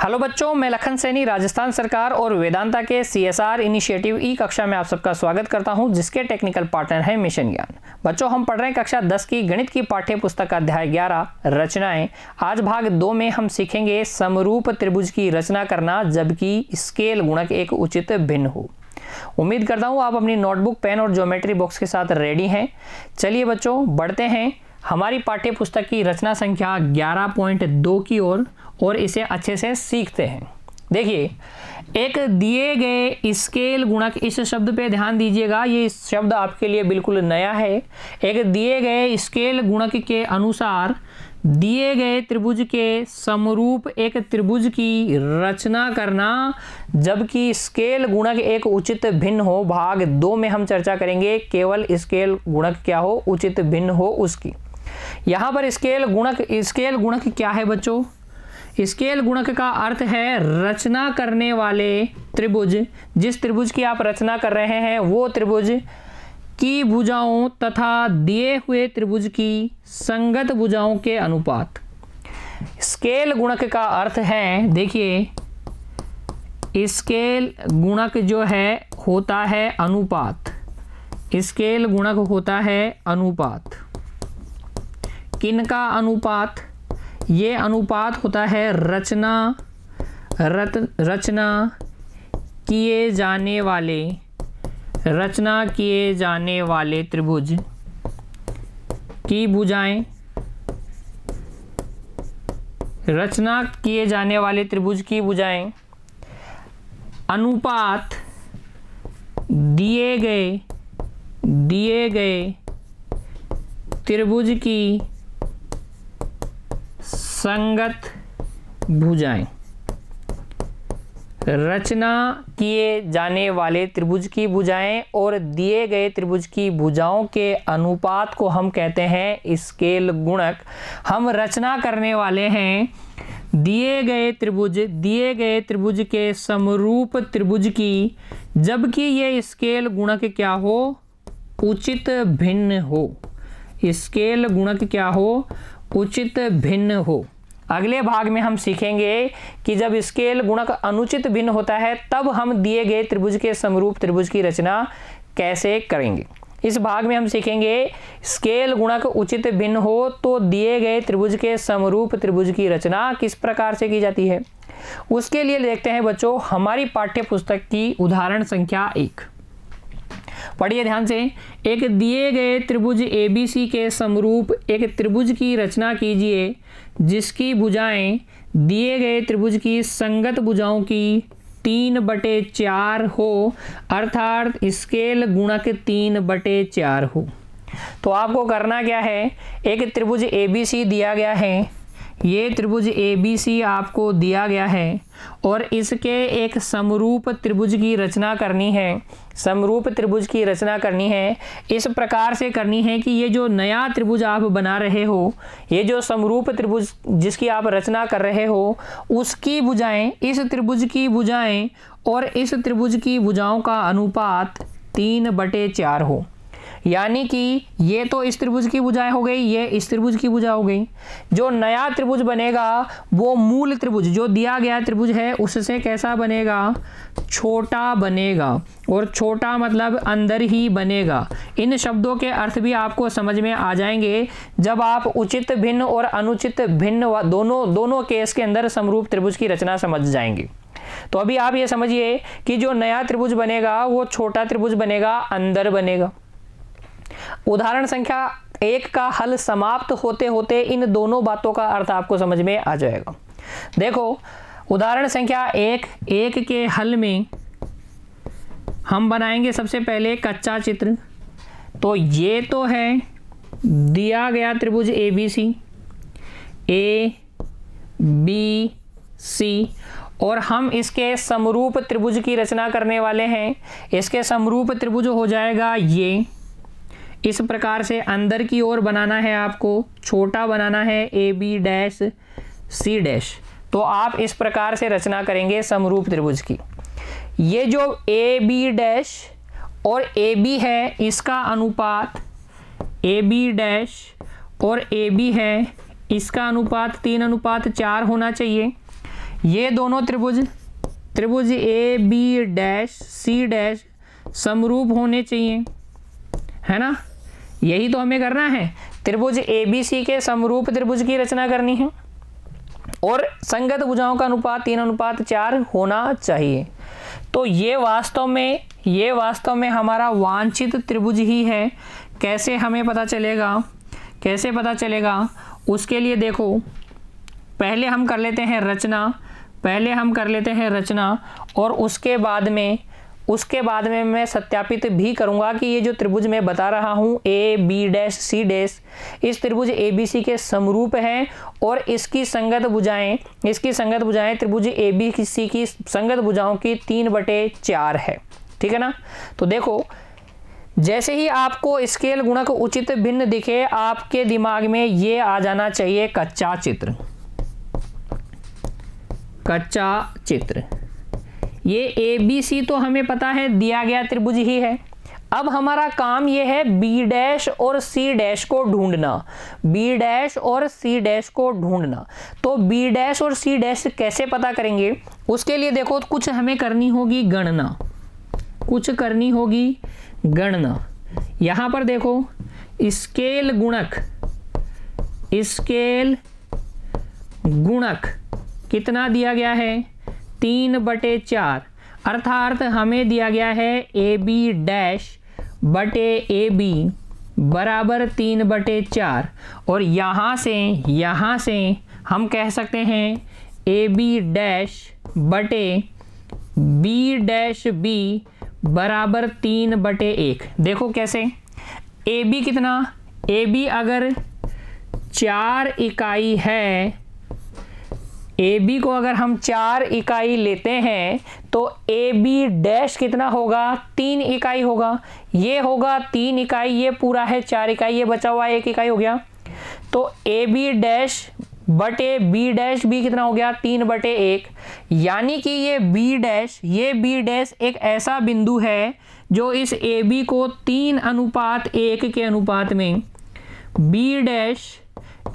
Hello बच्चों, मैं लखन सैनी राजस्थान सरकार और वेदांता के CSR इनिशिएटिव ई कक्षा में आप सबका स्वागत करता हूं, जिसके टेक्निकल पार्टनर है मिशन ज्ञान। बच्चों, हम पढ़ रहे हैं कक्षा 10 की गणित की पाठ्य पुस्तक अध्याय 11 रचनाएं। आज भाग 2 में हम सीखेंगे समरूप त्रिभुज की रचना करना जबकि स्केल गुणक एक उचित भिन्न हो। उम्मीद करता हूं आप अपनी नोटबुक, पेन और ज्योमेट्री बॉक्स के साथ रेडी हैं। चलिए बच्चों, बढ़ते हैं हमारी पाठ्य पुस्तक की रचना संख्या 11.2 की ओर और इसे अच्छे से सीखते हैं। देखिए, एक दिए गए स्केल गुणक, इस शब्द पे ध्यान दीजिएगा, ये शब्द आपके लिए बिल्कुल नया है। एक दिए गए स्केल गुणक के अनुसार दिए गए त्रिभुज के समरूप एक त्रिभुज की रचना करना जबकि स्केल गुणक एक उचित भिन्न हो। भाग 2 में हम चर्चा करेंगे केवल स्केल गुणक क्या हो, उचित भिन्न हो उसकी। यहाँ पर स्केल गुणक क्या है बच्चों? स्केल गुणक का अर्थ है रचना करने वाले त्रिभुज। जिस त्रिभुज की आप रचना कर रहे हैं वो त्रिभुज की भुजाओं तथा दिए हुए त्रिभुज की संगत भुजाओं के अनुपात। स्केल गुणक का अर्थ है, देखिए, स्केल गुणक जो है होता है अनुपात। स्केल गुणक होता है अनुपात। किनका अनुपात? ये अनुपात होता है रचना किए जाने वाले त्रिभुज की भुजाएं। रचना किए जाने वाले त्रिभुज की भुजाएं अनुपात दिए गए त्रिभुज की संगत भुजाएं। रचना किए जाने वाले त्रिभुज की भुजाएं और दिए गए त्रिभुज की भुजाओं के अनुपात को हम कहते हैं स्केल गुणक। हम रचना करने वाले हैं दिए गए त्रिभुज के समरूप त्रिभुज की, जबकि ये स्केल गुणक क्या हो, उचित भिन्न हो। स्केल गुणक क्या हो, उचित भिन्न हो। अगले भाग में हम सीखेंगे कि जब स्केल गुणक अनुचित भिन्न होता है तब हम दिए गए त्रिभुज के समरूप त्रिभुज की रचना कैसे करेंगे। इस भाग में हम सीखेंगे स्केल गुणक उचित भिन्न हो तो दिए गए त्रिभुज के समरूप त्रिभुज की रचना किस प्रकार से की जाती है। उसके लिए देखते हैं बच्चों हमारी पाठ्य पुस्तक की उदाहरण संख्या 1। पढ़िए ध्यान से। एक दिए गए त्रिभुज ABC के समरूप एक त्रिभुज की रचना कीजिए जिसकी भुजाएं दिए गए त्रिभुज की संगत भुजाओं की 3/4 हो, अर्थात स्केल गुणक 3/4 हो। तो आपको करना क्या है, एक त्रिभुज ABC दिया गया है, ये त्रिभुज ABC आपको दिया गया है और इसके एक समरूप त्रिभुज की रचना करनी है। समरूप त्रिभुज की रचना करनी है, इस प्रकार से करनी है कि ये जो नया त्रिभुज आप बना रहे हो, ये जो समरूप त्रिभुज जिसकी आप रचना कर रहे हो, उसकी भुजाएं, इस त्रिभुज की भुजाएं और इस त्रिभुज की भुजाओं का अनुपात 3/4 हो। यानी कि ये तो इस त्रिभुज की भुजाएं हो गई, ये इस त्रिभुज की भुजा हो गई। जो नया त्रिभुज बनेगा वो मूल त्रिभुज जो दिया गया त्रिभुज है उससे कैसा बनेगा, छोटा बनेगा। और छोटा मतलब अंदर ही बनेगा। इन शब्दों के अर्थ भी आपको समझ में आ जाएंगे जब आप उचित भिन्न और अनुचित भिन्न दोनों केस के अंदर समरूप त्रिभुज की रचना समझ जाएंगे। तो अभी आप ये समझिए कि जो नया त्रिभुज बनेगा वो छोटा त्रिभुज बनेगा, अंदर बनेगा। उदाहरण संख्या 1 का हल समाप्त होते होते इन दोनों बातों का अर्थ आपको समझ में आ जाएगा। देखो, उदाहरण संख्या 1 के हल में हम बनाएंगे सबसे पहले कच्चा चित्र। तो ये तो है दिया गया त्रिभुज ABC और हम इसके समरूप त्रिभुज की रचना करने वाले हैं। इसके समरूप त्रिभुज हो जाएगा ये, इस प्रकार से अंदर की ओर बनाना है, आपको छोटा बनाना है AB' तो आप इस प्रकार से रचना करेंगे समरूप त्रिभुज की। ये जो AB' और AB है इसका अनुपात AB' और AB है इसका अनुपात 3:4 होना चाहिए। ये दोनों त्रिभुज A B dash C dash समरूप होने चाहिए, है ना। यही तो हमें करना है, त्रिभुज ए बी सी के समरूप त्रिभुज की रचना करनी है और संगत भुजाओं का अनुपात 3:4 होना चाहिए। तो ये वास्तव में हमारा वांछित त्रिभुज ही है। कैसे हमें पता चलेगा, उसके लिए देखो, पहले हम कर लेते हैं रचना और उसके बाद में मैं सत्यापित भी करूंगा कि ये जो त्रिभुज मैं बता रहा हूँ A B dash C dash, इस त्रिभुज ए बी सी के समरूप है और इसकी संगत भुजाएं त्रिभुज ए बी सी की संगत भुजाओं की 3/4 है, ठीक है ना। तो देखो, जैसे ही आपको स्केल गुणक उचित भिन्न दिखे, आपके दिमाग में ये आ जाना चाहिए कच्चा चित्र। ये ए बी सी तो हमें पता है दिया गया त्रिभुज ही है। अब हमारा काम ये है बी डैश और सी डैश को ढूंढना। तो बी डैश और सी डैश कैसे पता करेंगे, उसके लिए देखो कुछ हमें करनी होगी गणना। यहां पर देखो, स्केल गुणक कितना दिया गया है, 3/4, अर्थात हमें दिया गया है ए बी डैश बटे ए बी बराबर 3/4 और यहाँ से हम कह सकते हैं ए बी डैश बटे बी डैश बी बराबर 3/1। देखो कैसे, ए बी कितना, ए बी अगर 4 इकाई है, ए बी को अगर हम 4 इकाई लेते हैं तो ए बी डैश कितना होगा, 3 इकाई होगा। ये होगा 3 इकाई, ये पूरा है 4 इकाई, ये बचा हुआ 1 इकाई हो गया। तो ए बी डैश बटे बी डैश बी कितना हो गया, 3/1। यानी कि ये बी डैश एक ऐसा बिंदु है जो इस ए बी को 3:1 के अनुपात में, बी डैश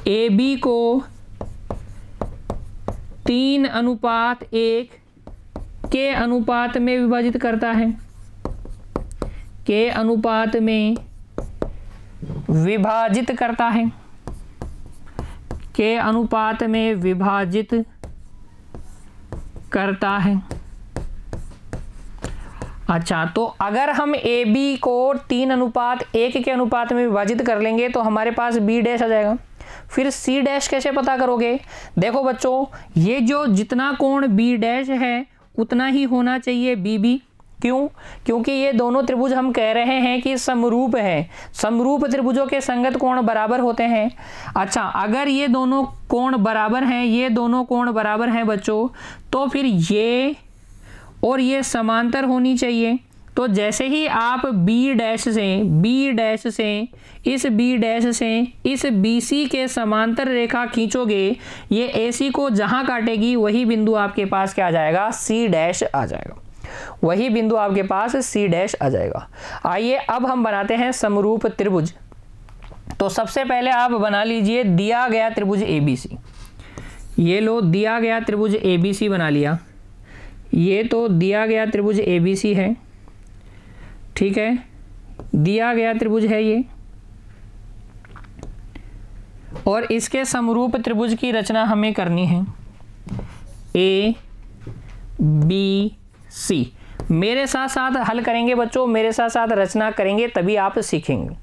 ए बी को 3:1 के अनुपात में विभाजित करता है, अच्छा, तो अगर हम ए बी को 3:1 के अनुपात में विभाजित कर लेंगे तो हमारे पास बी डैश आ जाएगा। फिर सी डैश कैसे पता करोगे, देखो बच्चों, ये जो जितना कोण बी डैश है उतना ही होना चाहिए बी बी। क्यों? क्योंकि ये दोनों त्रिभुज हम कह रहे हैं कि समरूप है, समरूप त्रिभुजों के संगत कोण बराबर होते हैं। अच्छा, अगर ये दोनों कोण बराबर हैं, बच्चों, तो फिर ये और ये समांतर होनी चाहिए। तो जैसे ही आप बी डैश से इस BC के समांतर रेखा खींचोगे, ये AC को जहां काटेगी वही बिंदु आपके पास क्या आ जाएगा, C डैश आ जाएगा। आइए अब हम बनाते हैं समरूप त्रिभुज। तो सबसे पहले आप बना लीजिए दिया गया त्रिभुज ABC। ये लो, दिया गया त्रिभुज ABC बना लिया। ये तो दिया गया त्रिभुज ABC है, ठीक है, दिया गया त्रिभुज है ये, और इसके समरूप त्रिभुज की रचना हमें करनी है ABC। मेरे साथ साथ हल करेंगे बच्चों, मेरे साथ साथ रचना करेंगे, तभी आप सीखेंगे।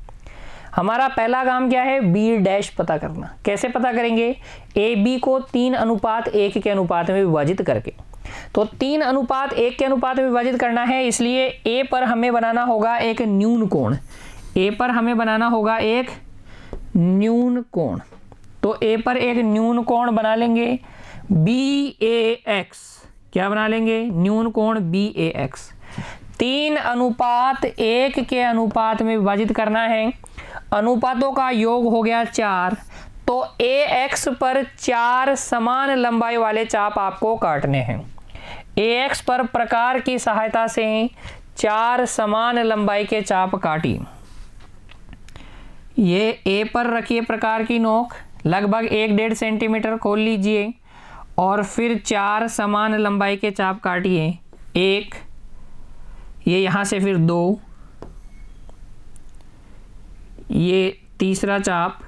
हमारा पहला काम क्या है, बी डैश पता करना। कैसे पता करेंगे, ए बी को 3:1 के अनुपात में विभाजित करके। तो 3:1 के अनुपात में विभाजित करना है, इसलिए ए पर हमें बनाना होगा एक न्यून कोण। तो ए पर एक न्यून कोण बना लेंगे BAX। क्या बना लेंगे, न्यून कोण BAX। 3:1 के अनुपात में विभाजित करना है, अनुपातों का योग हो गया 4। तो AX पर 4 समान लंबाई वाले चाप आपको काटने हैं। AX पर प्रकार की सहायता से 4 समान लंबाई के चाप काटिए। ये A पर रखिए प्रकार की नोक, लगभग 1-1.5 सेंटीमीटर खोल लीजिए, और फिर 4 समान लंबाई के चाप काटिए। 1, ये यहाँ से फिर 2, ये तीसरा चाप,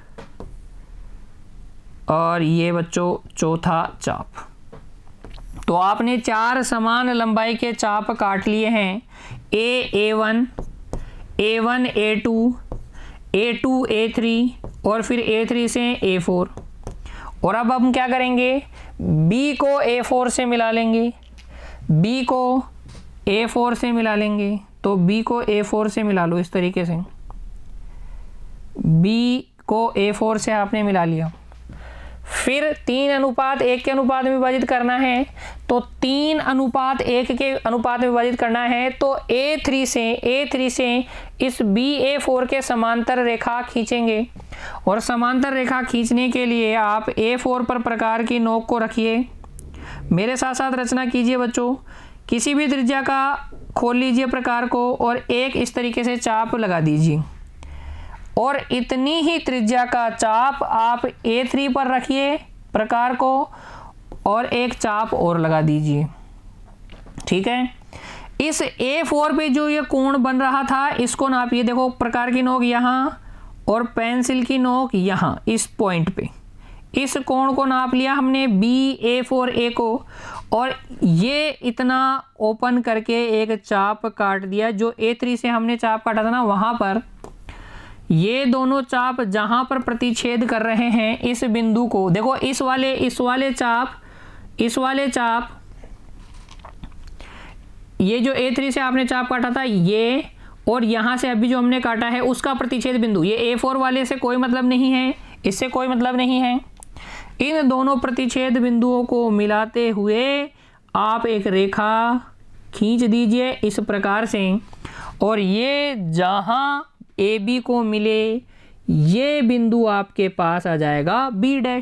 और ये बच्चों चौथा चाप। तो आपने 4 समान लंबाई के चाप काट लिए हैं। A1, A1 A2, A2 A3 और फिर A3 से A4। और अब हम क्या करेंगे, B को A4 से मिला लेंगे, B को A4 से मिला लेंगे। तो B को A4 से मिला लो इस तरीके से, B को A4 से आपने मिला लिया। फिर 3:1 के अनुपात में विभाजित करना है, तो 3:1 के अनुपात में विभाजित करना है। तो A3 से इस BA4 के समांतर रेखा खींचेंगे, और समांतर रेखा खींचने के लिए आप A4 पर प्रकार की नोक को रखिए। मेरे साथ साथ रचना कीजिए बच्चों। किसी भी त्रिज्या का खोल लीजिए प्रकार को, और एक इस तरीके से चाप लगा दीजिए, और इतनी ही त्रिज्या का चाप आप A3 पर रखिए प्रकार को, और एक चाप और लगा दीजिए। ठीक है, इस A4 पे जो ये कोण बन रहा था इसको नापिए। देखो प्रकार की नोक यहाँ और पेंसिल की नोक यहाँ, इस पॉइंट पे इस कोण को नाप लिया हमने BA4A को, और ये इतना ओपन करके एक चाप काट दिया। जो A3 से हमने चाप काटा था ना, वहाँ पर ये दोनों चाप जहां पर प्रतिच्छेद कर रहे हैं इस बिंदु को, देखो इस वाले चाप, ये जो A3 से आपने चाप काटा था ये, और यहां से अभी जो हमने काटा है उसका प्रतिच्छेद बिंदु, ये A4 वाले से कोई मतलब नहीं है, इससे कोई मतलब नहीं है। इन दोनों प्रतिच्छेद बिंदुओं को मिलाते हुए आप एक रेखा खींच दीजिए इस प्रकार से, और ये जहां AB को मिले ये बिंदु आपके पास आ जाएगा B'।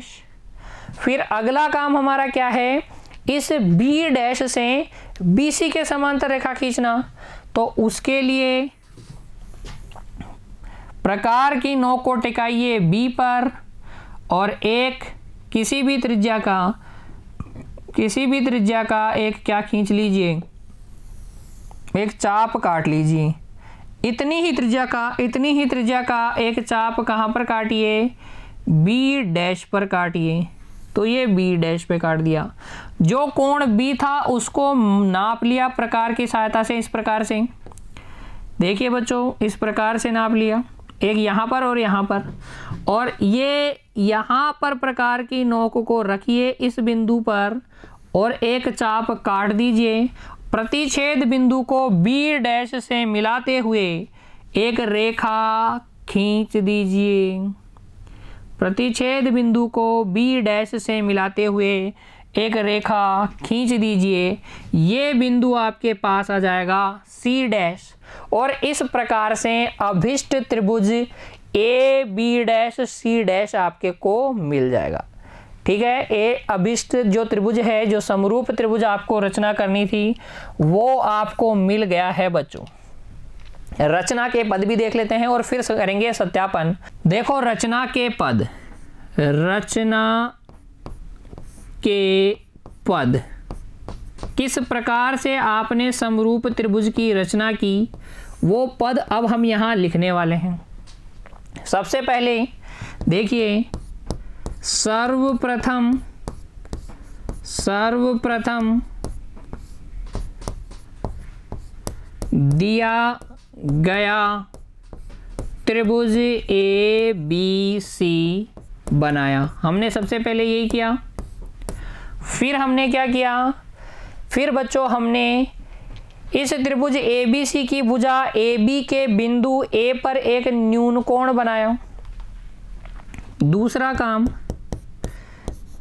फिर अगला काम हमारा क्या है, इस B' से BC के समांतर रेखा खींचना। तो उसके लिए प्रकार की नोक को टिकाइए B पर, और एक किसी भी त्रिज्या का एक क्या खींच लीजिए, एक चाप काट लीजिए। इतनी ही त्रिज्या का एक चाप कहाँ पर काटिए, B' पर काटिए। तो ये B' पे काट दिया। जो कोण B था उसको नाप लिया प्रकार की सहायता से, इस प्रकार से देखिए बच्चों, इस प्रकार से नाप लिया, एक यहाँ पर और यहाँ पर, और ये यहाँ पर प्रकार की नोक को रखिए इस बिंदु पर, और एक चाप काट दीजिए। प्रतिच्छेद बिंदु को B' से मिलाते हुए एक रेखा खींच दीजिए। प्रतिच्छेद बिंदु को B' से मिलाते हुए एक रेखा खींच दीजिए। ये बिंदु आपके पास आ जाएगा C', और इस प्रकार से अभिष्ट त्रिभुज AB' C' आपके को मिल जाएगा। ठीक है, ये अभिष्ट जो त्रिभुज है, जो समरूप त्रिभुज आपको रचना करनी थी, वो आपको मिल गया है बच्चों। रचना के पद भी देख लेते हैं और फिर करेंगे सत्यापन। देखो रचना के पद किस प्रकार से आपने समरूप त्रिभुज की रचना की, वो पद अब हम यहाँ लिखने वाले हैं। सबसे पहले देखिए, सर्वप्रथम दिया गया त्रिभुज ABC बनाया। हमने सबसे पहले यही किया। फिर हमने क्या किया, फिर बच्चों हमने इस त्रिभुज ABC की भुजा AB के बिंदु A पर एक न्यून कोण बनाया। दूसरा काम,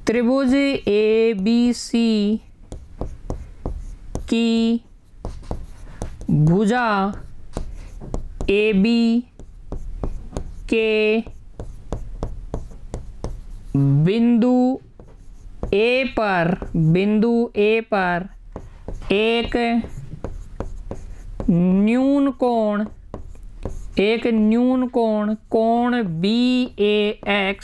त्रिभुज ABC की भुजा AB के बिंदु A पर एक न्यून कोण BAX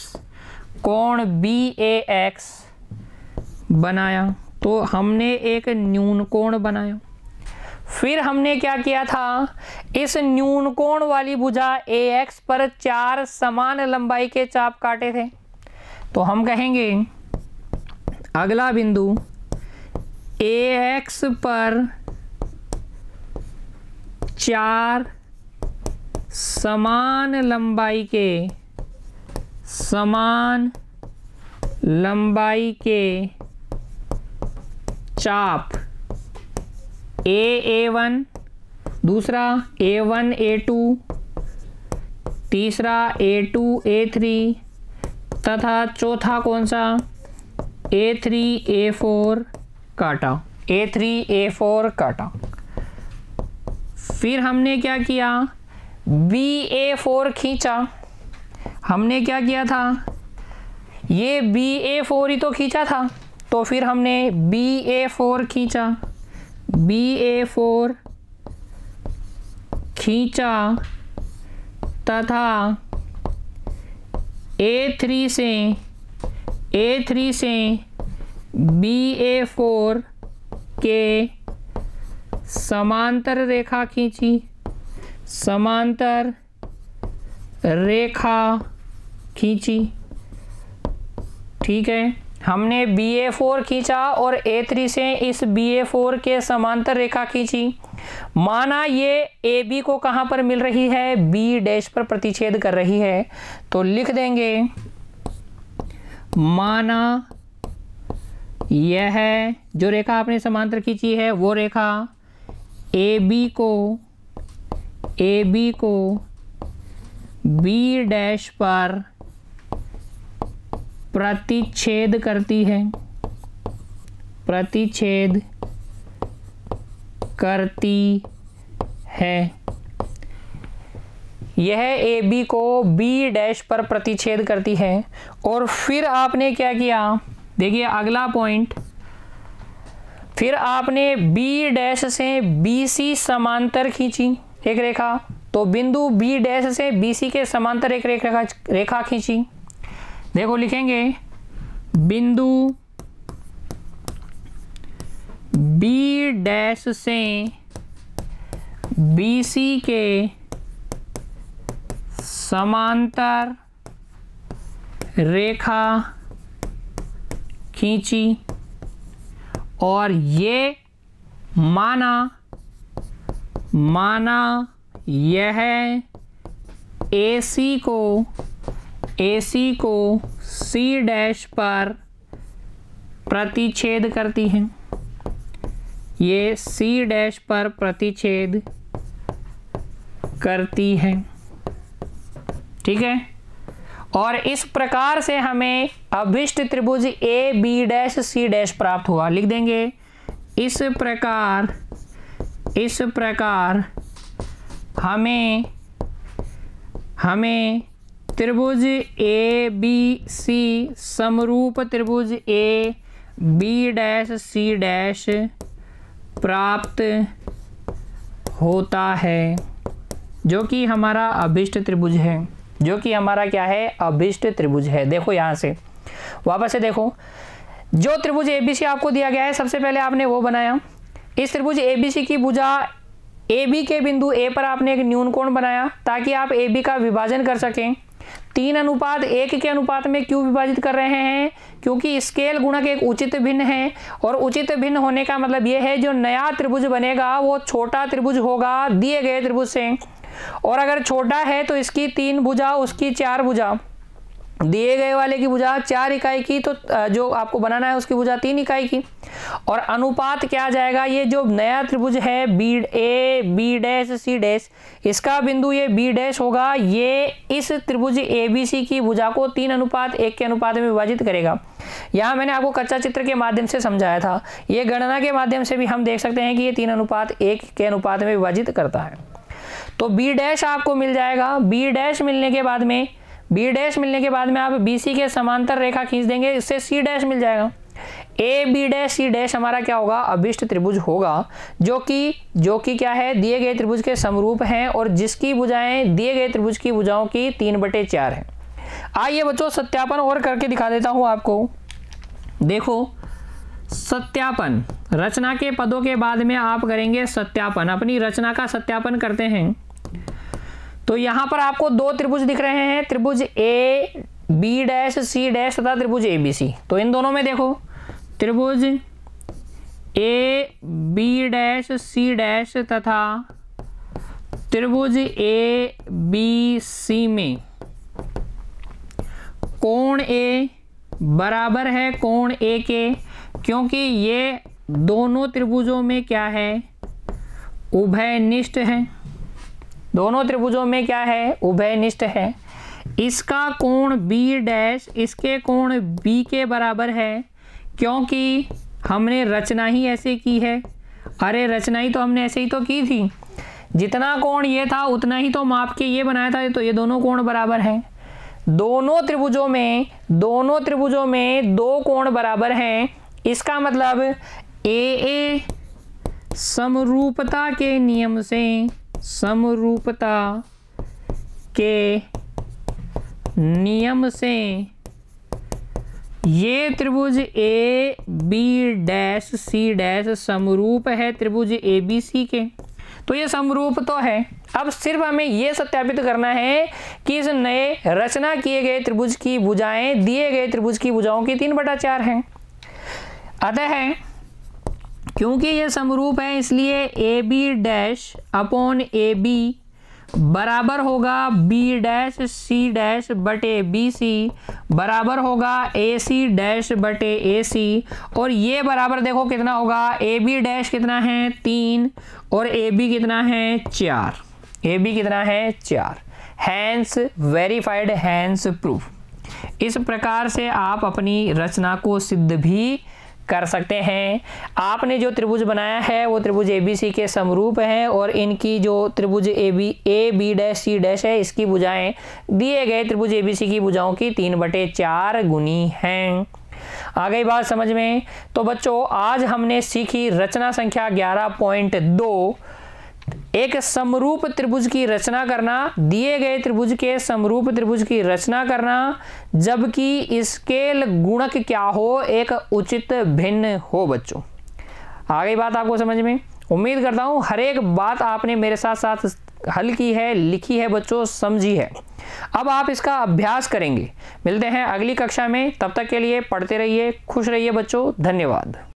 बनाया, तो हमने एक न्यून कोण बनाया। फिर हमने क्या किया था, इस न्यून कोण वाली भुजा AX पर 4 समान लंबाई के चाप काटे थे। तो हम कहेंगे अगला बिंदु AX पर 4 समान लंबाई के चाप A1, दूसरा A1 A2, तीसरा A2 A3 तथा चौथा कौन सा A3 A4 काटा, A3 A4 काटा। फिर हमने क्या किया, BA4 खींचा। हमने क्या किया था, ये BA4 ही तो खींचा था, तो फिर हमने BA4 खींचा, BA4 खींचा तथा A3 से BA4 के समांतर रेखा खींची, समांतर रेखा खींची। ठीक है, हमने BA4 खींचा और A3 से इस BA4 के समांतर रेखा खींची। माना ये AB को कहाँ पर मिल रही है, B' पर प्रतिच्छेद कर रही है, तो लिख देंगे माना यह जो रेखा आपने समांतर खींची है वो रेखा AB को B' पर प्रतिच्छेद करती है, प्रतिच्छेद करती है। यह AB को B' पर प्रतिच्छेद करती है। और फिर आपने क्या किया, देखिए अगला पॉइंट, फिर आपने B' से BC समांतर खींची एक रेखा, तो बिंदु B' से BC के समांतर एक रेखा खींची। देखो लिखेंगे बिंदु B' से BC के समांतर रेखा खींची और ये माना यह AC को C' पर प्रतिच्छेद करती है, ये C' पर प्रतिच्छेद करती है। ठीक है, और इस प्रकार से हमें अभिष्ट त्रिभुज AB' प्राप्त हुआ। लिख देंगे इस प्रकार हमें त्रिभुज ABC समरूप त्रिभुज AB' प्राप्त होता है, जो कि हमारा अभिष्ट त्रिभुज है, जो कि हमारा क्या है, अभिष्ट त्रिभुज है। देखो यहाँ से वापस से देखो, जो त्रिभुज ABC आपको दिया गया है, सबसे पहले आपने वो बनाया। इस त्रिभुज ABC की भुजा AB के बिंदु A पर आपने एक न्यून कोण बनाया ताकि आप AB का विभाजन कर सकें। 3:1 के अनुपात में क्यों विभाजित कर रहे हैं, क्योंकि स्केल गुणक एक उचित भिन्न है, और उचित भिन्न होने का मतलब यह है जो नया त्रिभुज बनेगा वो छोटा त्रिभुज होगा दिए गए त्रिभुज से, और अगर छोटा है तो इसकी 3 भुजा, उसकी 4 भुजा, दिए गए वाले की भुजा 4 इकाई की, तो जो आपको बनाना है उसकी भुजा 3 इकाई की। और अनुपात क्या आ जाएगा, ये जो नया त्रिभुज है B' C', इसका बिंदु ये B' होगा, ये इस त्रिभुज ABC की भुजा को 3:1 के अनुपात में विभाजित करेगा। यहाँ मैंने आपको कच्चा चित्र के माध्यम से समझाया था, ये गणना के माध्यम से भी हम देख सकते हैं कि ये 3:1 के अनुपात में विभाजित करता है। तो B' आपको मिल जाएगा। B' मिलने के बाद में आप BC के समांतर रेखा खींच देंगे, इससे C' मिल जाएगा। AB' C' हमारा क्या होगा, अभिष्ट त्रिभुज होगा, जो कि क्या है, दिए गए त्रिभुज के समरूप हैं और जिसकी भुजाएं दिए गए त्रिभुज की भुजाओं की 3/4 है। आइए बच्चों सत्यापन और करके दिखा देता हूं आपको। देखो सत्यापन, रचना के पदों के बाद में आप करेंगे सत्यापन, अपनी रचना का सत्यापन करते हैं। तो यहां पर आपको दो त्रिभुज दिख रहे हैं, त्रिभुज A B dash C dash तथा त्रिभुज ए बी सी। तो इन दोनों में देखो, त्रिभुज A B dash C dash तथा त्रिभुज ए बी सी में कोण ए बराबर है कोण ए के, क्योंकि ये दोनों त्रिभुजों में क्या है, उभयनिष्ठ है। दोनों त्रिभुजों में क्या है, उभयनिष्ठ है। इसका कोण बी डैश इसके कोण बी के बराबर है, क्योंकि हमने रचना ही ऐसे की है। अरे रचना ही तो हमने ऐसे ही तो की थी, जितना कोण ये था उतना ही तो माप के ये बनाया था, तो ये दोनों कोण बराबर हैं। दोनों त्रिभुजों में दो कोण बराबर हैं। इसका मतलब ए समरूपता के नियम से, समरूपता के नियम से ये त्रिभुज A B dash C dash समरूप है त्रिभुज ए बी सी के। तो ये समरूप तो है। अब सिर्फ हमें ये सत्यापित करना है कि इस नए रचना किए गए त्रिभुज की भुजाएं दिए गए त्रिभुज की भुजाओं की 3/4 हैं। अतः क्योंकि ये समरूप है, इसलिए A B dash upon A B बराबर होगा बी डैश सी डैश बटे बी सी बराबर होगा ए सी डैश बटे ए सी। और ये बराबर देखो कितना होगा, ए बी डैश कितना है 3 और ए बी कितना है 4, ए बी कितना है 4। Hence verified, hence proof. इस प्रकार से आप अपनी रचना को सिद्ध भी कर सकते हैं। आपने जो त्रिभुज बनाया है वो त्रिभुज ए बी सी के समरूप है, और इनकी जो त्रिभुज A B dash C dash है, इसकी भुजाएं दिए गए त्रिभुज ए बी सी की भुजाओं की 3/4 गुनी हैं। आ गई बात समझ में? तो बच्चों आज हमने सीखी रचना संख्या 11.2, एक समरूप त्रिभुज की रचना करना, दिए गए त्रिभुज के समरूप त्रिभुज की रचना करना, जबकि स्केल गुणक क्या हो, एक उचित भिन्न हो। बच्चों आ गई बात आपको समझ में? उम्मीद करता हूं हर एक बात आपने मेरे साथ साथ हल की है, लिखी है बच्चों, समझी है। अब आप इसका अभ्यास करेंगे। मिलते हैं अगली कक्षा में, तब तक के लिए पढ़ते रहिए, खुश रहिए बच्चों। धन्यवाद।